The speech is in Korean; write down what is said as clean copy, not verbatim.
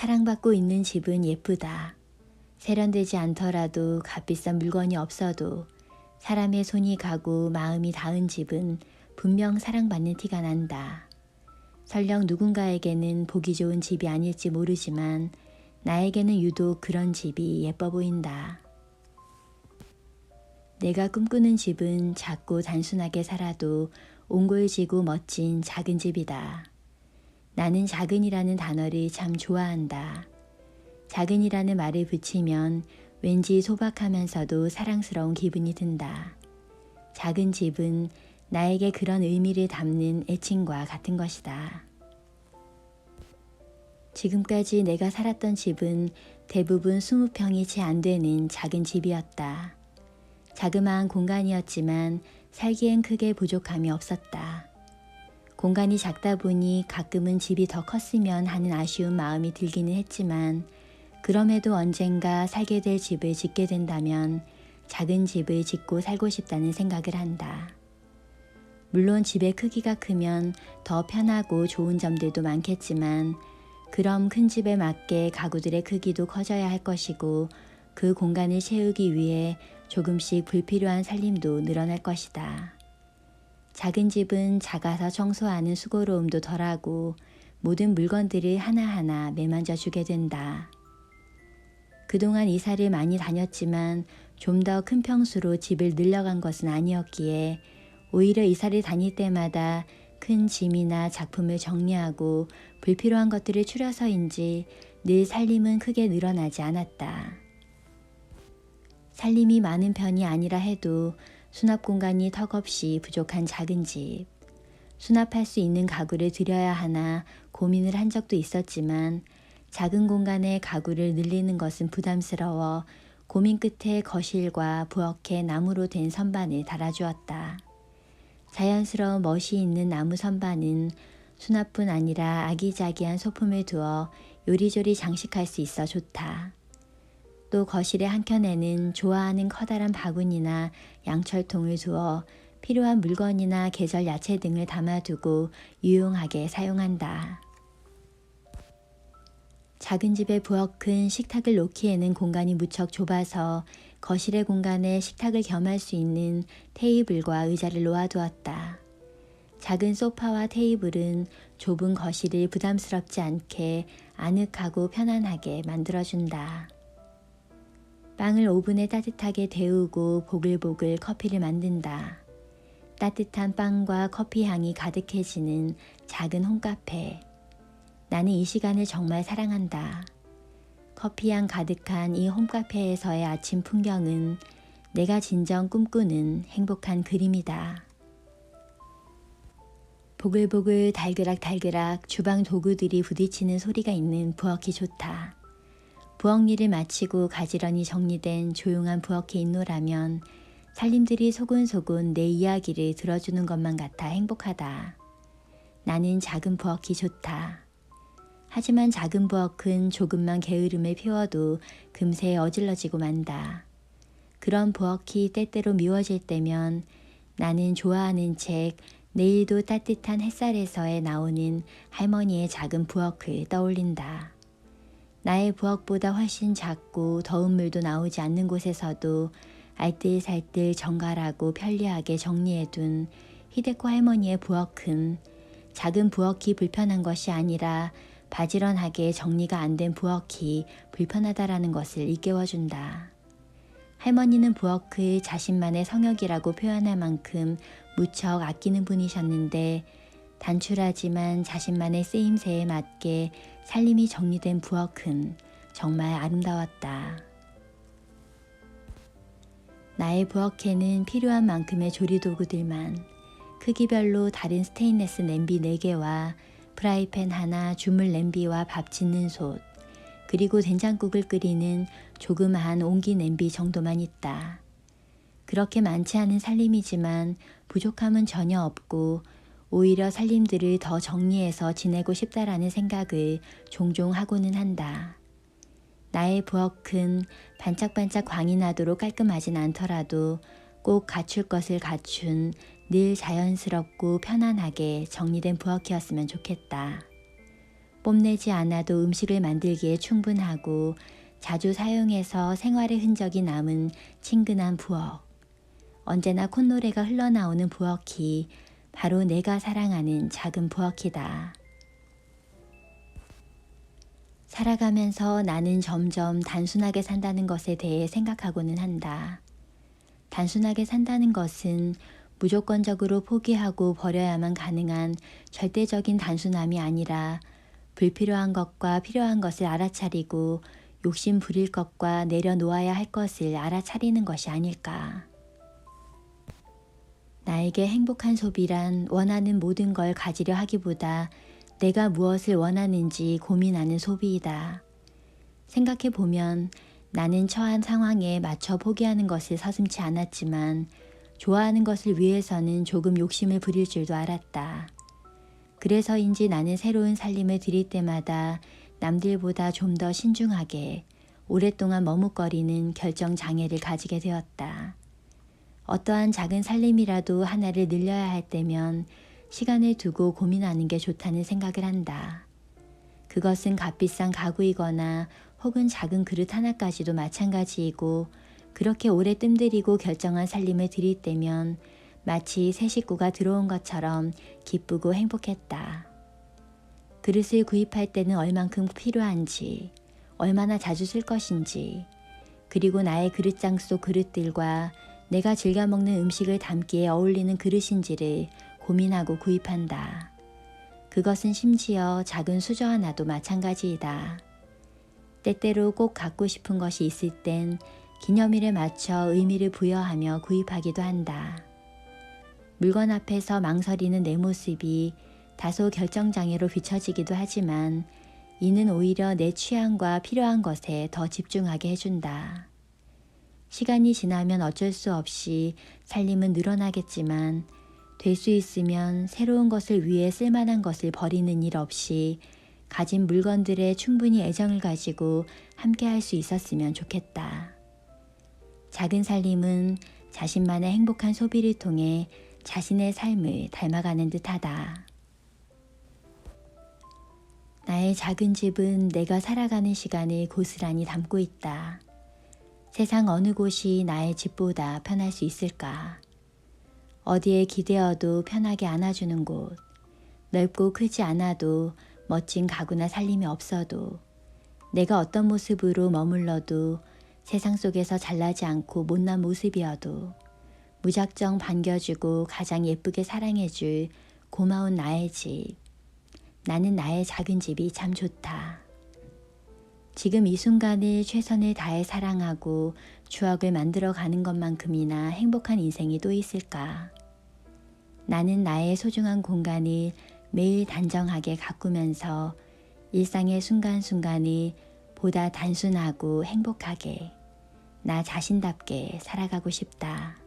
사랑받고 있는 집은 예쁘다. 세련되지 않더라도 값비싼 물건이 없어도 사람의 손이 가고 마음이 닿은 집은 분명 사랑받는 티가 난다. 설령 누군가에게는 보기 좋은 집이 아닐지 모르지만 나에게는 유독 그런 집이 예뻐 보인다. 내가 꿈꾸는 집은 작고 단순하게 살아도 옹골지고 멋진 작은 집이다. 나는 작은이라는 단어를 참 좋아한다. 작은이라는 말을 붙이면 왠지 소박하면서도 사랑스러운 기분이 든다. 작은 집은 나에게 그런 의미를 담는 애칭과 같은 것이다. 지금까지 내가 살았던 집은 대부분 20평이 채 안 되는 작은 집이었다. 자그마한 공간이었지만 살기엔 크게 부족함이 없었다. 공간이 작다 보니 가끔은 집이 더 컸으면 하는 아쉬운 마음이 들기는 했지만 그럼에도 언젠가 살게 될 집을 짓게 된다면 작은 집을 짓고 살고 싶다는 생각을 한다. 물론 집의 크기가 크면 더 편하고 좋은 점들도 많겠지만 그럼 큰 집에 맞게 가구들의 크기도 커져야 할 것이고 그 공간을 채우기 위해 조금씩 불필요한 살림도 늘어날 것이다. 작은 집은 작아서 청소하는 수고로움도 덜하고 모든 물건들을 하나하나 매만져 주게 된다. 그동안 이사를 많이 다녔지만 좀 더 큰 평수로 집을 늘려간 것은 아니었기에 오히려 이사를 다닐 때마다 큰 짐이나 작품을 정리하고 불필요한 것들을 추려서인지 늘 살림은 크게 늘어나지 않았다. 살림이 많은 편이 아니라 해도 수납 공간이 턱없이 부족한 작은 집. 수납할 수 있는 가구를 들여야 하나 고민을 한 적도 있었지만 작은 공간에 가구를 늘리는 것은 부담스러워 고민 끝에 거실과 부엌에 나무로 된 선반을 달아주었다. 자연스러운 멋이 있는 나무 선반은 수납뿐 아니라 아기자기한 소품을 두어 요리조리 장식할 수 있어 좋다. 또 거실의 한켠에는 좋아하는 커다란 바구니나 양철통을 두어 필요한 물건이나 계절 야채 등을 담아두고 유용하게 사용한다. 작은 집의 부엌은 식탁을 놓기에는 공간이 무척 좁아서 거실의 공간에 식탁을 겸할 수 있는 테이블과 의자를 놓아두었다. 작은 소파와 테이블은 좁은 거실을 부담스럽지 않게 아늑하고 편안하게 만들어준다. 빵을 오븐에 따뜻하게 데우고 보글보글 커피를 만든다. 따뜻한 빵과 커피 향이 가득해지는 작은 홈카페. 나는 이 시간을 정말 사랑한다. 커피향 가득한 이 홈카페에서의 아침 풍경은 내가 진정 꿈꾸는 행복한 그림이다. 보글보글 달그락달그락 주방 도구들이 부딪히는 소리가 있는 부엌이 좋다. 부엌 일을 마치고 가지런히 정리된 조용한 부엌에 있노라면 살림들이 소곤소곤 내 이야기를 들어주는 것만 같아 행복하다. 나는 작은 부엌이 좋다. 하지만 작은 부엌은 조금만 게으름을 피워도 금세 어질러지고 만다. 그런 부엌이 때때로 미워질 때면 나는 좋아하는 책 내일도 따뜻한 햇살에서에 나오는 할머니의 작은 부엌을 떠올린다. 나의 부엌보다 훨씬 작고 더운 물도 나오지 않는 곳에서도 알뜰살뜰 정갈하고 편리하게 정리해둔 히데코 할머니의 부엌은 작은 부엌이 불편한 것이 아니라 바지런하게 정리가 안 된 부엌이 불편하다라는 것을 일깨워준다. 할머니는 부엌을 자신만의 성역이라고 표현할 만큼 무척 아끼는 분이셨는데 단출하지만 자신만의 쓰임새에 맞게 살림이 정리된 부엌은 정말 아름다웠다. 나의 부엌에는 필요한 만큼의 조리도구들만 크기별로 다른 스테인레스 냄비 4개와 프라이팬 하나, 주물 냄비와 밥 짓는 솥, 그리고 된장국을 끓이는 조그마한 옹기 냄비 정도만 있다. 그렇게 많지 않은 살림이지만 부족함은 전혀 없고 오히려 살림들을 더 정리해서 지내고 싶다라는 생각을 종종 하고는 한다. 나의 부엌은 반짝반짝 광이 나도록 깔끔하진 않더라도 꼭 갖출 것을 갖춘 늘 자연스럽고 편안하게 정리된 부엌이었으면 좋겠다. 뽐내지 않아도 음식을 만들기에 충분하고 자주 사용해서 생활의 흔적이 남은 친근한 부엌. 언제나 콧노래가 흘러나오는 부엌이 바로 내가 사랑하는 작은 부엌이다. 살아가면서 나는 점점 단순하게 산다는 것에 대해 생각하고는 한다. 단순하게 산다는 것은 무조건적으로 포기하고 버려야만 가능한 절대적인 단순함이 아니라 불필요한 것과 필요한 것을 알아차리고 욕심 부릴 것과 내려놓아야 할 것을 알아차리는 것이 아닐까. 나에게 행복한 소비란 원하는 모든 걸 가지려 하기보다 내가 무엇을 원하는지 고민하는 소비이다. 생각해보면 나는 처한 상황에 맞춰 포기하는 것을 서슴지 않았지만 좋아하는 것을 위해서는 조금 욕심을 부릴 줄도 알았다. 그래서인지 나는 새로운 살림을 들일 때마다 남들보다 좀 더 신중하게 오랫동안 머뭇거리는 결정 장애를 가지게 되었다. 어떠한 작은 살림이라도 하나를 늘려야 할 때면 시간을 두고 고민하는 게 좋다는 생각을 한다. 그것은 값비싼 가구이거나 혹은 작은 그릇 하나까지도 마찬가지이고 그렇게 오래 뜸들이고 결정한 살림을 들일 때면 마치 새 식구가 들어온 것처럼 기쁘고 행복했다. 그릇을 구입할 때는 얼만큼 필요한지, 얼마나 자주 쓸 것인지, 그리고 나의 그릇장 속 그릇들과 내가 즐겨 먹는 음식을 담기에 어울리는 그릇인지를 고민하고 구입한다. 그것은 심지어 작은 수저 하나도 마찬가지이다. 때때로 꼭 갖고 싶은 것이 있을 땐 기념일에 맞춰 의미를 부여하며 구입하기도 한다. 물건 앞에서 망설이는 내 모습이 다소 결정장애로 비춰지기도 하지만 이는 오히려 내 취향과 필요한 것에 더 집중하게 해준다. 시간이 지나면 어쩔 수 없이 살림은 늘어나겠지만 될 수 있으면 새로운 것을 위해 쓸만한 것을 버리는 일 없이 가진 물건들에 충분히 애정을 가지고 함께 할 수 있었으면 좋겠다. 작은 살림은 자신만의 행복한 소비를 통해 자신의 삶을 닮아가는 듯하다. 나의 작은 집은 내가 살아가는 시간을 고스란히 담고 있다. 세상 어느 곳이 나의 집보다 편할 수 있을까? 어디에 기대어도 편하게 안아주는 곳, 넓고 크지 않아도 멋진 가구나 살림이 없어도 내가 어떤 모습으로 머물러도 세상 속에서 잘나지 않고 못난 모습이어도 무작정 반겨주고 가장 예쁘게 사랑해줄 고마운 나의 집. 나는 나의 작은 집이 참 좋다. 지금 이 순간을 최선을 다해 사랑하고 추억을 만들어 가는 것만큼이나 행복한 인생이 또 있을까? 나는 나의 소중한 공간을 매일 단정하게 가꾸면서 일상의 순간순간을 보다 단순하고 행복하게 나 자신답게 살아가고 싶다.